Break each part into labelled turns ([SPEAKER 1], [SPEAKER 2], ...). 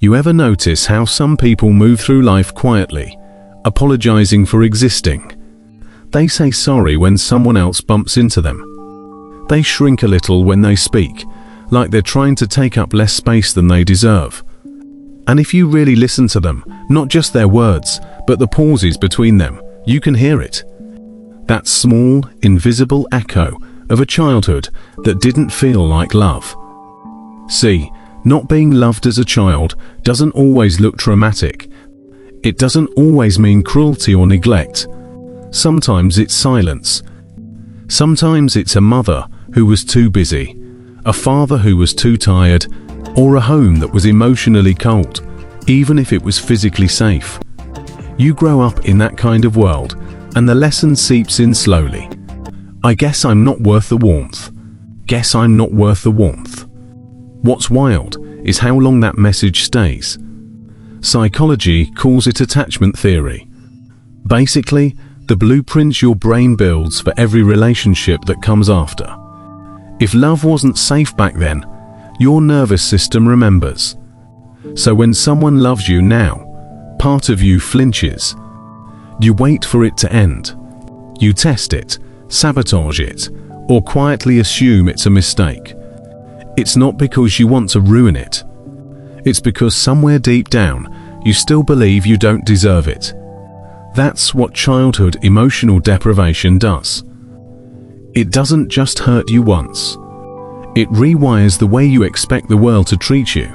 [SPEAKER 1] You ever notice how some people move through life quietly, apologizing for existing? They say sorry when someone else bumps into them. They shrink a little when they speak, like they're trying to take up less space than they deserve. And if you really listen to them, not just their words, but the pauses between them, you can hear it. That small, invisible echo of a childhood that didn't feel like love. See, not being loved as a child doesn't always look traumatic. It doesn't always mean cruelty or neglect. Sometimes it's silence. Sometimes it's a mother who was too busy, a father who was too tired, or a home that was emotionally cold, even if it was physically safe. You grow up in that kind of world, and the lesson seeps in slowly. I guess I'm not worth the warmth. Guess I'm not worth the warmth. What's wild is how long that message stays. Psychology calls it attachment theory. Basically, the blueprint your brain builds for every relationship that comes after. If love wasn't safe back then, your nervous system remembers. So when someone loves you now, part of you flinches. You wait for it to end. You test it, sabotage it, or quietly assume it's a mistake. It's not because you want to ruin it. It's because somewhere deep down, you still believe you don't deserve it. That's what childhood emotional deprivation does. It doesn't just hurt you once. It rewires the way you expect the world to treat you.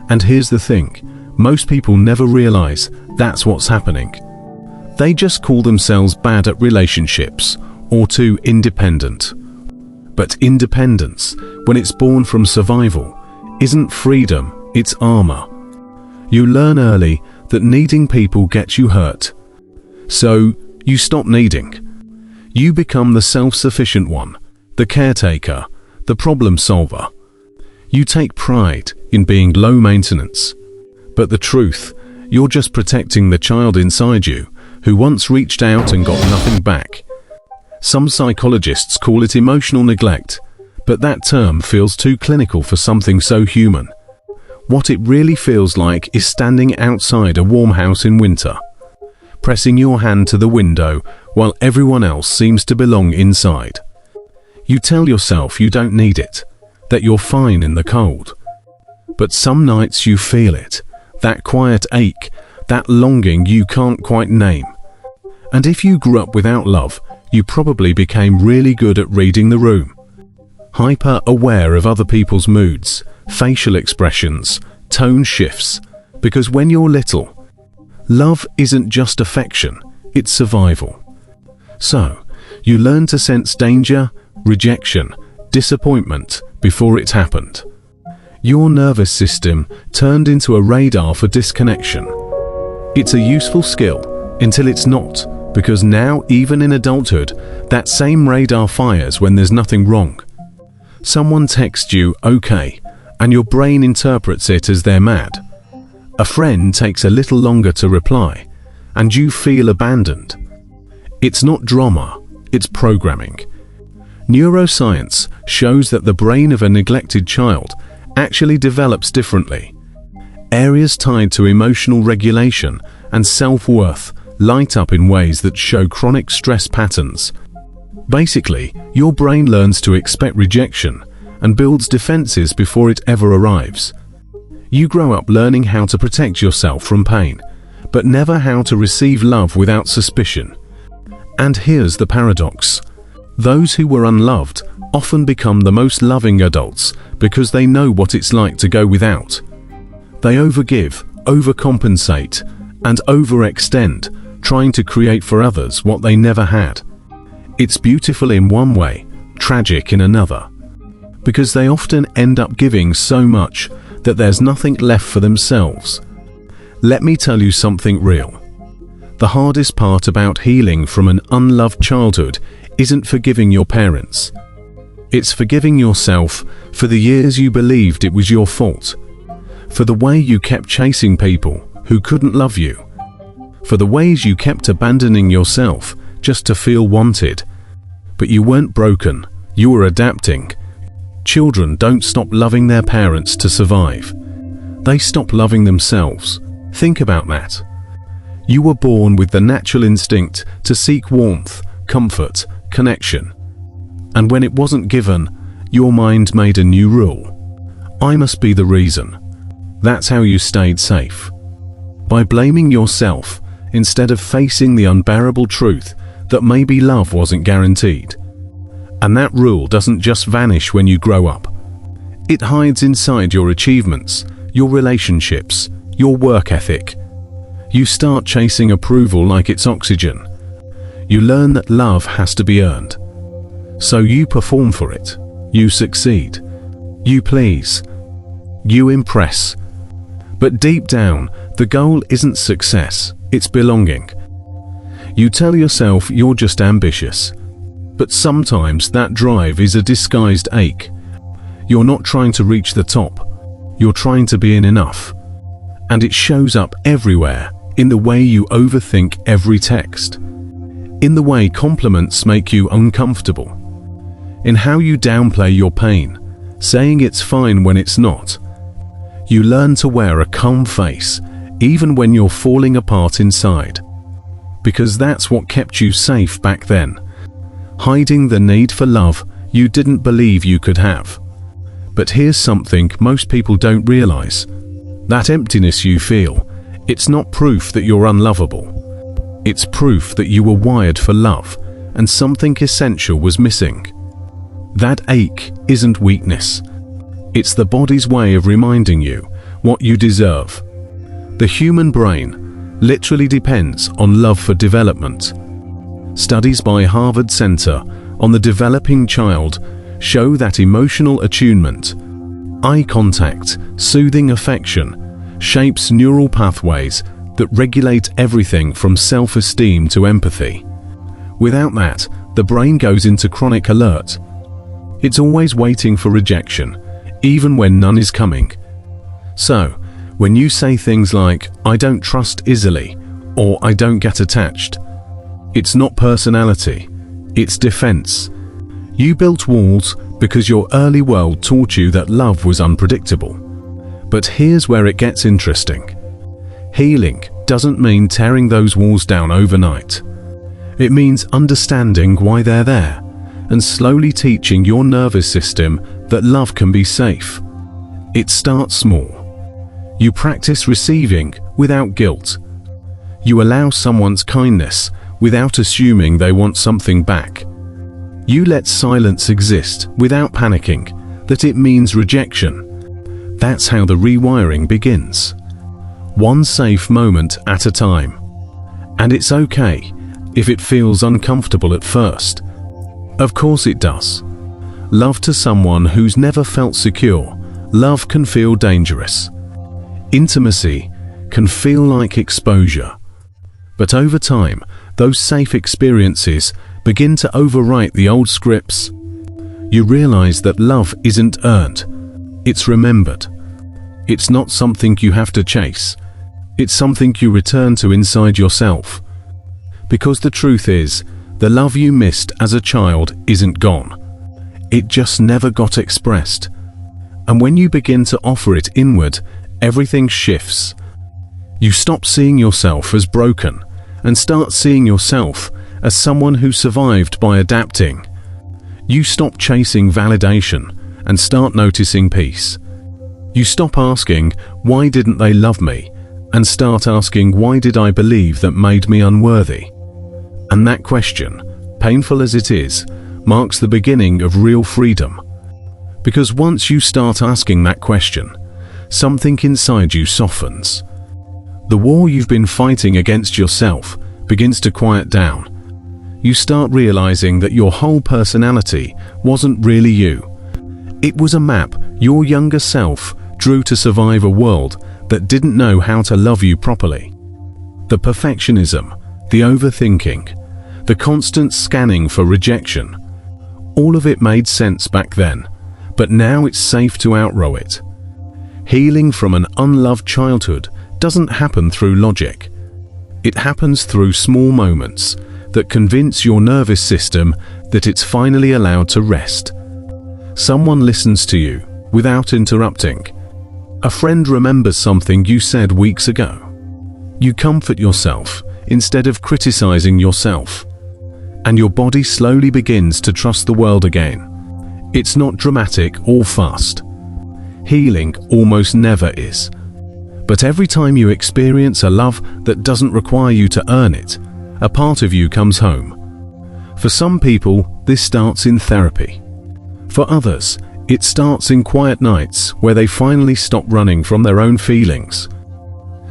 [SPEAKER 1] And here's the thing, most people never realize that's what's happening. They just call themselves bad at relationships or too independent. But independence, when it's born from survival, isn't freedom, it's armor. You learn early that needing people gets you hurt. So, you stop needing. You become the self-sufficient one, the caretaker, the problem solver. You take pride in being low maintenance. But the truth, you're just protecting the child inside you, who once reached out and got nothing back. Some psychologists call it emotional neglect, but that term feels too clinical for something so human. What it really feels like is standing outside a warm house in winter, pressing your hand to the window while everyone else seems to belong inside. You tell yourself you don't need it, that you're fine in the cold. But some nights you feel it, that quiet ache, that longing you can't quite name. And if you grew up without love, you probably became really good at reading the room. Hyper aware of other people's moods, facial expressions, tone shifts, because when you're little, love isn't just affection, it's survival. So, you learn to sense danger, rejection, disappointment before it happened. Your nervous system turned into a radar for disconnection. It's a useful skill until it's not, because now, even in adulthood, that same radar fires when there's nothing wrong. Someone texts you, okay, and your brain interprets it as they're mad. A friend takes a little longer to reply, and you feel abandoned. It's not drama, it's programming. Neuroscience shows that the brain of a neglected child actually develops differently. Areas tied to emotional regulation and self-worth light up in ways that show chronic stress patterns. Basically, your brain learns to expect rejection and builds defenses before it ever arrives. You grow up learning how to protect yourself from pain, but never how to receive love without suspicion. And here's the paradox. Those who were unloved often become the most loving adults because they know what it's like to go without. They overgive, overcompensate, and overextend, trying to create for others what they never had. It's beautiful in one way, tragic in another, because they often end up giving so much that there's nothing left for themselves. Let me tell you something real. The hardest part about healing from an unloved childhood isn't forgiving your parents. It's forgiving yourself for the years you believed it was your fault, for the way you kept chasing people who couldn't love you, for the ways you kept abandoning yourself just to feel wanted. But you weren't broken, you were adapting. Children don't stop loving their parents to survive. They stop loving themselves. Think about that. You were born with the natural instinct to seek warmth, comfort, connection. And when it wasn't given, your mind made a new rule. I must be the reason. That's how you stayed safe. By blaming yourself instead of facing the unbearable truth that maybe love wasn't guaranteed. And that rule doesn't just vanish when you grow up. It hides inside your achievements, your relationships, your work ethic. You start chasing approval like it's oxygen. You learn that love has to be earned. So you perform for it. You succeed. You please. You impress. But deep down, the goal isn't success, it's belonging. You tell yourself you're just ambitious. But sometimes that drive is a disguised ache. You're not trying to reach the top. You're trying to be enough. And it shows up everywhere, in the way you overthink every text. In the way compliments make you uncomfortable. In how you downplay your pain, saying it's fine when it's not. You learn to wear a calm face, even when you're falling apart inside. Because that's what kept you safe back then. Hiding the need for love you didn't believe you could have. But here's something most people don't realize. That emptiness you feel, it's not proof that you're unlovable. It's proof that you were wired for love, and something essential was missing. That ache isn't weakness. It's the body's way of reminding you what you deserve. The human brain literally depends on love for development. Studies by Harvard Center on the Developing Child show that emotional attunement, eye contact, soothing affection, shapes neural pathways that regulate everything from self-esteem to empathy. Without that, the brain goes into chronic alert. It's always waiting for rejection, even when none is coming. So, when you say things like, "I don't trust easily," or "I don't get attached," it's not personality, it's defense. You built walls because your early world taught you that love was unpredictable. But here's where it gets interesting. Healing doesn't mean tearing those walls down overnight. It means understanding why they're there, and slowly teaching your nervous system that love can be safe. It starts small. You practice receiving without guilt. You allow someone's kindness without assuming they want something back. You let silence exist without panicking that it means rejection. That's how the rewiring begins. One safe moment at a time. And it's okay if it feels uncomfortable at first. Of course it does. Love to someone who's never felt secure, love can feel dangerous. Intimacy can feel like exposure. But over time, those safe experiences begin to overwrite the old scripts. You realize that love isn't earned, it's remembered. It's not something you have to chase. It's something you return to inside yourself. Because the truth is, the love you missed as a child isn't gone. It just never got expressed. And when you begin to offer it inward, everything shifts. You stop seeing yourself as broken and start seeing yourself as someone who survived by adapting. You stop chasing validation and start noticing peace. You stop asking, "Why didn't they love me?" and start asking, "Why did I believe that made me unworthy?" And that question, painful as it is, marks the beginning of real freedom. Because once you start asking that question, something inside you softens. The war you've been fighting against yourself begins to quiet down. You start realizing that your whole personality wasn't really you. It was a map your younger self drew to survive a world that didn't know how to love you properly. The perfectionism, the overthinking, the constant scanning for rejection, all of it made sense back then, but now it's safe to outgrow it. Healing from an unloved childhood doesn't happen through logic. It happens through small moments that convince your nervous system that it's finally allowed to rest. Someone listens to you without interrupting. A friend remembers something you said weeks ago. You comfort yourself instead of criticizing yourself, and your body slowly begins to trust the world again. It's not dramatic or fast. Healing almost never is. But every time you experience a love that doesn't require you to earn it, a part of you comes home. For some people, this starts in therapy. For others, it starts in quiet nights where they finally stop running from their own feelings.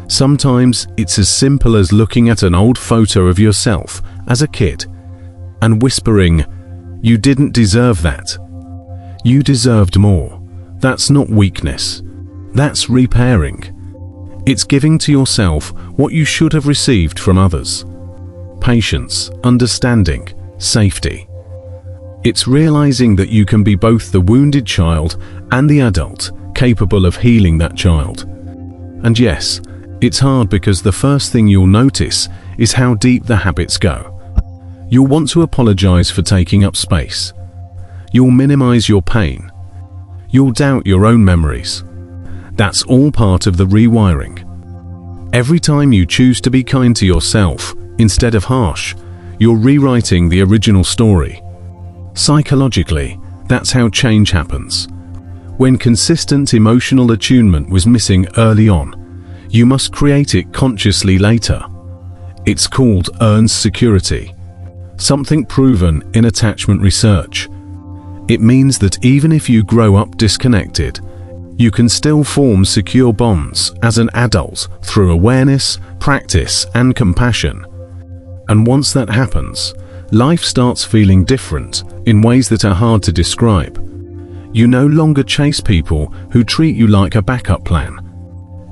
[SPEAKER 1] Sometimes it's as simple as looking at an old photo of yourself as a kid and whispering, "You didn't deserve that. You deserved more." That's not weakness. That's repairing. It's giving to yourself what you should have received from others. Patience, understanding, safety. It's realizing that you can be both the wounded child and the adult capable of healing that child. And yes, it's hard because the first thing you'll notice is how deep the habits go. You'll want to apologize for taking up space. You'll minimize your pain. You'll doubt your own memories. That's all part of the rewiring. Every time you choose to be kind to yourself instead of harsh, you're rewriting the original story. Psychologically, that's how change happens. When consistent emotional attunement was missing early on, you must create it consciously later. It's called earned security, something proven in attachment research. It means that even if you grow up disconnected, you can still form secure bonds as an adult through awareness, practice, and compassion. And once that happens, life starts feeling different in ways that are hard to describe. You no longer chase people who treat you like a backup plan.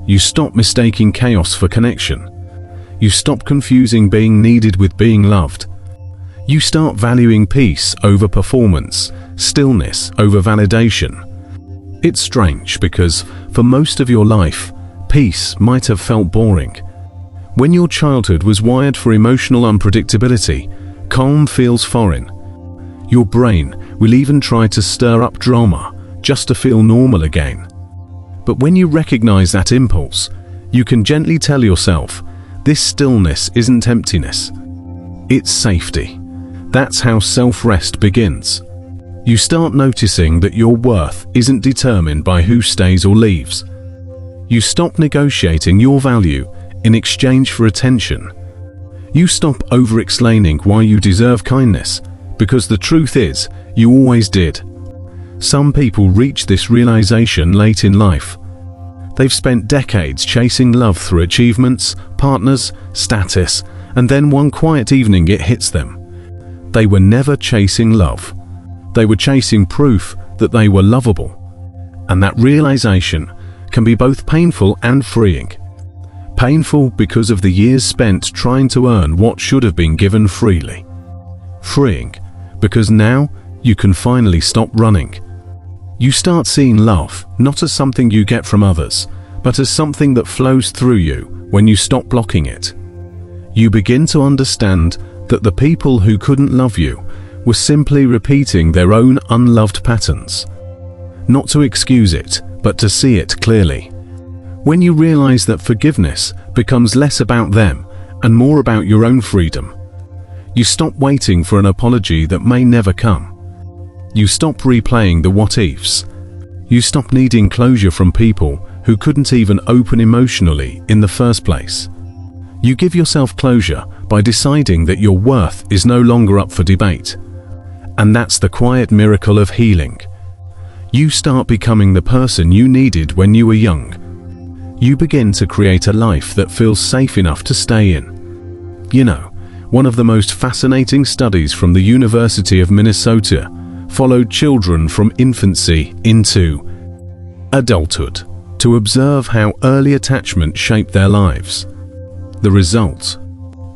[SPEAKER 1] You stop mistaking chaos for connection. You stop confusing being needed with being loved. You start valuing peace over performance, stillness over validation. It's strange because, for most of your life, peace might have felt boring. When your childhood was wired for emotional unpredictability, calm feels foreign. Your brain will even try to stir up drama just to feel normal again. But when you recognize that impulse, you can gently tell yourself, this stillness isn't emptiness. It's safety. That's how self-rest begins. You start noticing that your worth isn't determined by who stays or leaves. You stop negotiating your value in exchange for attention. You stop over-explaining why you deserve kindness, because the truth is, you always did. Some people reach this realization late in life. They've spent decades chasing love through achievements, partners, status, and then one quiet evening it hits them. They were never chasing love. They were chasing proof that they were lovable. And that realization can be both painful and freeing. Painful because of the years spent trying to earn what should have been given freely. Freeing because now you can finally stop running. You start seeing love not as something you get from others, but as something that flows through you when you stop blocking it. You begin to understand that the people who couldn't love you were simply repeating their own unloved patterns. Not to excuse it, but to see it clearly. When you realize that forgiveness becomes less about them and more about your own freedom, you stop waiting for an apology that may never come. You stop replaying the what-ifs. You stop needing closure from people who couldn't even open emotionally in the first place. You give yourself closure by deciding that your worth is no longer up for debate. And that's the quiet miracle of healing. You start becoming the person you needed when you were young. You begin to create a life that feels safe enough to stay in. You know, one of the most fascinating studies from the University of Minnesota followed children from infancy into adulthood to observe how early attachment shaped their lives. The result: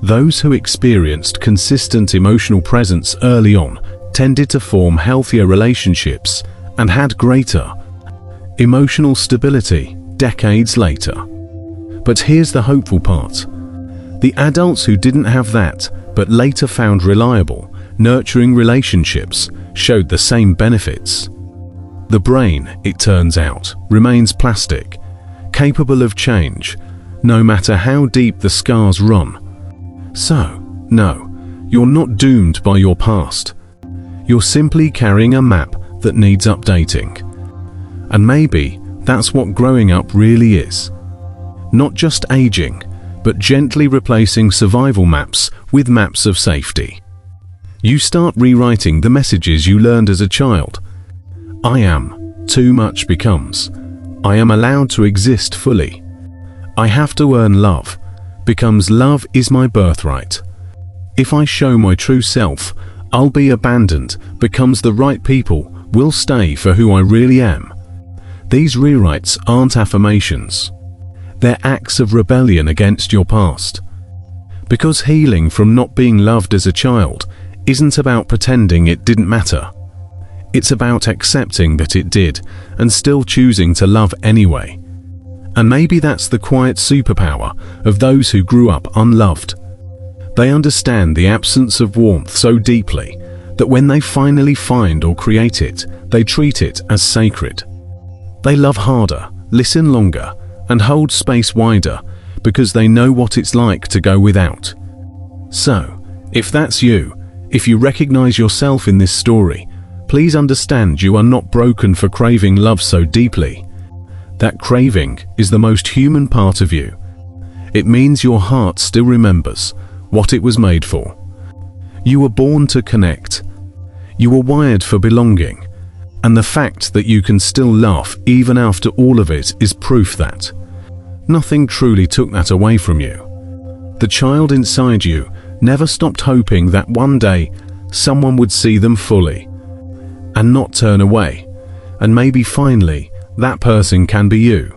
[SPEAKER 1] those who experienced consistent emotional presence early on tended to form healthier relationships and had greater emotional stability decades later. But here's the hopeful part. The adults who didn't have that, but later found reliable, nurturing relationships, showed the same benefits. The brain, it turns out, remains plastic, capable of change, no matter how deep the scars run. So, no, you're not doomed by your past. You're simply carrying a map that needs updating. And maybe that's what growing up really is. Not just aging, but gently replacing survival maps with maps of safety. You start rewriting the messages you learned as a child. I am too much becomes I am allowed to exist fully. I have to earn love becomes love is my birthright. If I show my true self, I'll be abandoned becomes the right people will stay for who I really am. These rewrites aren't affirmations. They're acts of rebellion against your past. Because healing from not being loved as a child isn't about pretending it didn't matter. It's about accepting that it did and still choosing to love anyway. And maybe that's the quiet superpower of those who grew up unloved. They understand the absence of warmth so deeply that when they finally find or create it, they treat it as sacred. They love harder, listen longer, and hold space wider because they know what it's like to go without. So, if that's you, if you recognize yourself in this story, please understand you are not broken for craving love so deeply. That craving is the most human part of you. It means your heart still remembers what it was made for. You were born to connect. You were wired for belonging. And the fact that you can still laugh even after all of it is proof that nothing truly took that away from you. The child inside you never stopped hoping that one day someone would see them fully and not turn away. And maybe finally that person can be you.